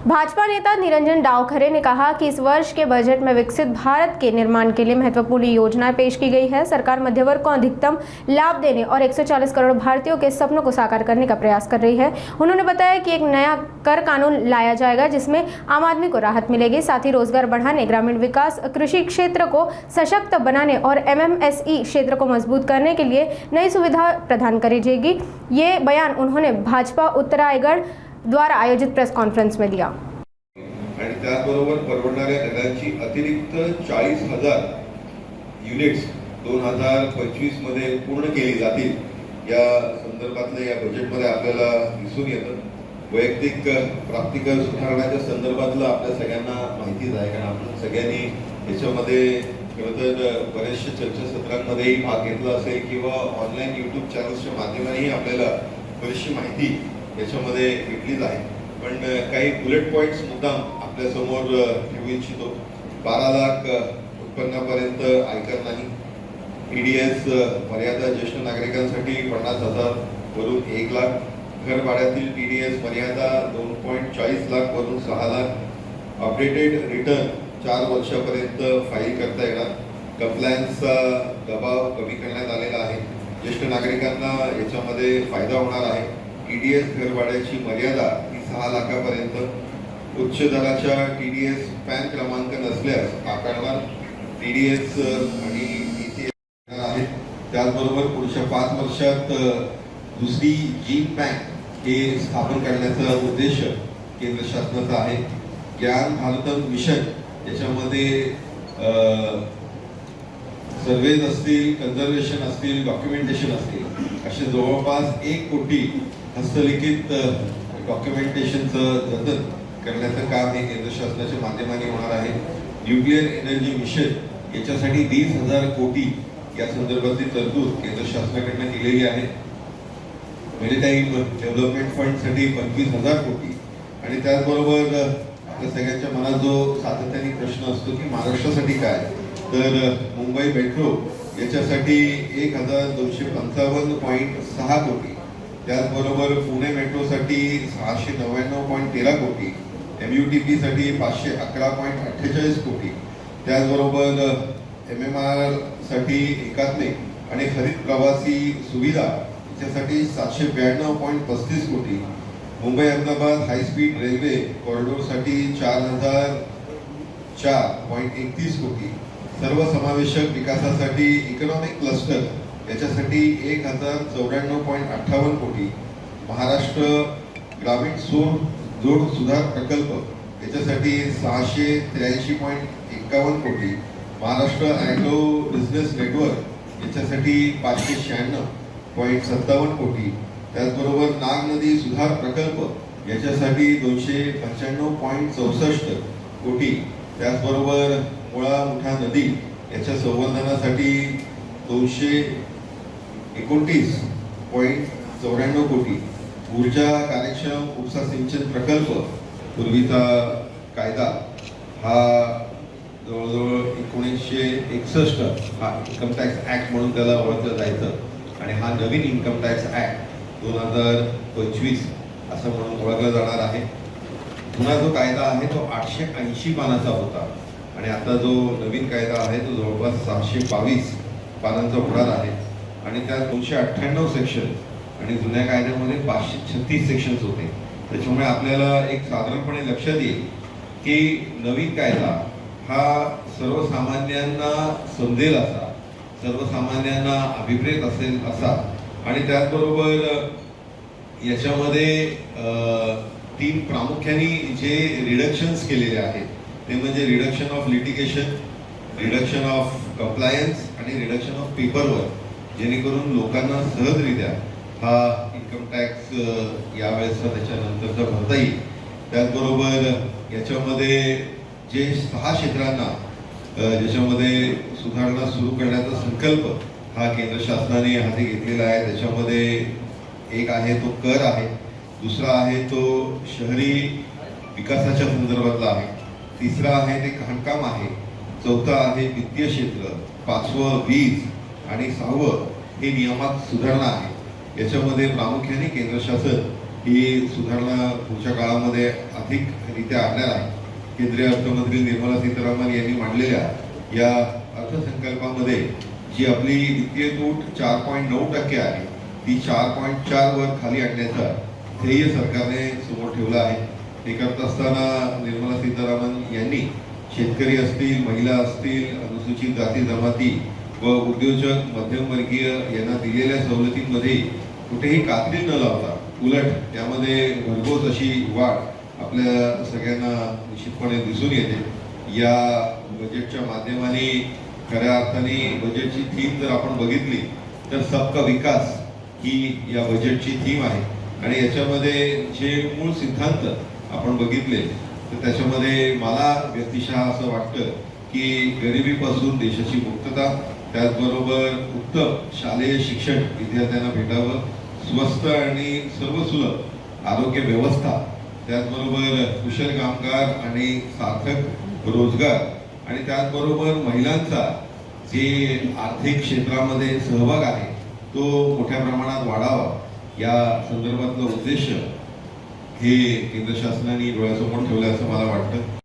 भाजपा नेता निरंजन डावखरे ने कहा कि इस वर्ष के बजट में विकसित भारत के निर्माण के लिए महत्वपूर्ण योजनाएं पेश की गई है। सरकार मध्यवर्ग को अधिकतम लाभ देने और 140 करोड़ भारतीयों के सपनों को साकार करने का प्रयास कर रही है। उन्होंने बताया कि एक नया कर कानून लाया जाएगा जिसमें आम आदमी को राहत मिलेगी, साथ ही रोजगार बढ़ाने, ग्रामीण विकास, कृषि क्षेत्र को सशक्त बनाने और MMSE क्षेत्र को मजबूत करने के लिए नई सुविधा प्रदान करी जाएगी। ये बयान उन्होंने भाजपा उत्तरायगढ़ द्वारा आयोजित प्रेस कॉन्फ्रेंस में दिया। आणि त्याचबरोबर परवडणाऱ्या दरांची अतिरिक्त 40,000 युनिट्स 2025 मध्ये पूर्ण केली जातील या संदर्भातले या बजेटमध्ये आपल्याला दिसून येतं। वैयक्तिक प्राप्तिकर सुधारण्याच्या संदर्भातलं आपल्या सगळ्यांना माहितीच आहे, कारण आपण सगळ्यांनी याच्यामध्ये खरंतर बरेचशा चर्चासत्रांमध्येही भाग घेतला असेल किंवा ऑनलाईन YouTube चॅनल्सच्या माध्यमानेही आपल्याला बरीचशी माहिती याच्यामध्ये भेटलीच आहे। पण काही बुलेट पॉइंट्स मुद्दाम आपल्या समोर ठेवू इच्छितो। 12 लाख उत्पन्नापर्यंत आयकर नाही, TDS मर्यादा ज्येष्ठ नागरिकांसाठी 50,000 वरून 1 लाख, घर भाड्यातील TDS मर्यादा 2.40 लाख वरून 6 लाख, अपडेटेड रिटर्न 4 वर्षापर्यंत फाईल करता येणार, कंप्लायन्सचा दबाव कमी करण्यात आलेला आहे, ज्येष्ठ नागरिकांना याच्यामध्ये फायदा होणार आहे। TDS घर भाड्याची मर्यादा ही 6 लाखापर्यंत, उच्च दराच्या TDS पॅन क्रमांक नसल्यास आकारणार, TDS आणि ECS आहेत। त्याचबरोबर पुढच्या 5 वर्षात दुसरी जीन बँक हे स्थापन करण्याचा उद्देश केंद्र शासनाचा आहे। ज्ञान भारत मिशन याच्यामध्ये सर्वेज असतील, कन्झर्वेशन असतील, डॉक्युमेंटेशन असतील, असे जवळपास 1 कोटी हस्तलिखित डॉक्युमेंटेशनचं जतन करण्याचं काम हे केंद्र शासनाच्या माध्यमाने होणार आहे। न्यूक्लिअर एनर्जी मिशन याच्यासाठी 20,000 कोटी या संदर्भातली तरतूद केंद्र शासनाकडून केलेली आहे। मेरिटाईम डेव्हलपमेंट फंडसाठी 25,000 कोटी आणि त्याचबरोबर आपल्या सगळ्यांच्या मनात जो सातत्याने प्रश्न असतो की महाराष्ट्रासाठी काय, तर मुंबई मेट्रो याच्यासाठी 1,255.6 कोटी, त्याचबरोबर पुणे मेट्रोसाठी 699.13 कोटी, MUTP साठी 511.48 कोटी, त्याचबरोबर MMR साठी एकात्मिक आणि हरित प्रवासी सुविधा याच्यासाठी 792.35 कोटी, Mumbai Ahmedabad high speed railway कॉरिडॉरसाठी 4,004.31 कोटी, सर्वसमावेशक विकासासाठी इकॉनॉमिक क्लस्टर याच्यासाठी 1,094.58 कोटी, महाराष्ट्र ग्रामीण जोड सुधार प्रकल्प याच्यासाठी 683.51 कोटी, महाराष्ट्र अॅग्रो बिझनेस नेटवर्क याच्यासाठी 596.57 कोटी, त्याचबरोबर नाग नदी सुधार प्रकल्प याच्यासाठी 295.64 कोटी, त्याचबरोबर मुळा मुठा नदी याच्या संवर्धनासाठी 229.94 कोटी, ऊर्जा कार्यक्षम उपसा सिंचन प्रकल्प पूर्वीचा कायदा हा जवळजवळ 1961 हा इन्कम टॅक्स ऍक्ट म्हणून त्याला ओळखलं जायचं आणि हा नवीन इन्कम टॅक्स ऍक्ट 2025 असं म्हणून ओळखला जाणार आहे। जुना जो कायदा आहे तो 880 पानाचा होता आणि आता जो नवीन कायदा आहे तो जवळपास 622 पानांचा होणार आहे आणि त्यात 298 सेक्शन आणि जुन्या कायद्यामध्ये 536 सेक्शन्स होते। त्याच्यामुळे आपल्याला एक साधारणपणे लक्षात येईल की नवीन कायदा हा सर्वसामान्यांना समजेल असा, सर्वसामान्यांना अभिप्रेत असेल असा आणि त्याचबरोबर याच्यामध्ये 3 प्रामुख्याने जे रिडक्शन्स केलेले आहेत ते म्हणजे reduction of litigation, reduction of compliance आणि रिडक्शन ऑफ पेपरवर्क, जेणेकरून लोकांना सहजरित्या हा इन्कम टॅक्स यावेळेस त्याच्यानंतरचा भरता येईल। त्याचबरोबर याच्यामध्ये जे 6 क्षेत्रांना ज्याच्यामध्ये सुधारणा सुरू करण्याचा संकल्प हा केंद्र शासनाने हाती घेतलेला आहे, त्याच्यामध्ये एक आहे तो कर आहे, दुसरा आहे तो शहरी विकासाच्या संदर्भातला आहे, तिसरा आहे ते खाणकाम आहे, चौथा आहे वित्तीय क्षेत्र, 5वं वीज आणि 6वं हे नियमात सुधारणा आहे। याच्यामध्ये प्रामुख्याने केंद्र शासन ही सुधारणा पुढच्या काळामध्ये अधिकरित्या आणणार आहे. केंद्रीय अर्थमंत्री निर्मला सीतारामन यांनी मांडलेल्या या अर्थसंकल्पामध्ये जी आपली वित्तीय तूट 4.9% आहे ती 4.4 वर खाली आणण्याचा ध्येय सरकारने समोर ठेवला आहे. हे करत असताना निर्मला सीतारामन यांनी शेतकरी असतील, महिला असतील, अनुसूचित जाती जमाती व उद्योजक, मध्यमवर्गीय यांना दिलेल्या सवलतींमध्ये कुठेही कात्री न लावता उलट त्यामध्ये भरघोस अशी वाढ आपल्या सगळ्यांना निश्चितपणे दिसून येते. या बजेटच्या माध्यमाने खऱ्या अर्थाने बजेटची थीम जर आपण बघितली तर सबका विकास ही या बजेटची थीम आहे. आणि याच्यामध्ये जे मूळ सिद्धांत आपण बघितले तर त्याच्यामध्ये मला व्यक्तिशः असं वाटतं की गरिबीपासून देशाची मुक्तता, त्याचबरोबर उत्तम शालेय शिक्षण विद्यार्थ्यांना भेटावं, स्वस्त आणि सर्वसुलभ आरोग्य व्यवस्था, त्याचबरोबर कुशल कामगार आणि सार्थक रोजगार आणि त्याचबरोबर महिलांचा जे आर्थिक क्षेत्रामध्ये सहभाग आहे तो मोठ्या प्रमाणात वाढावा या संदर्भातलं उद्देश हे केंद्र शासनाने डोळ्यासमोर ठेवलं असं मला वाटतं.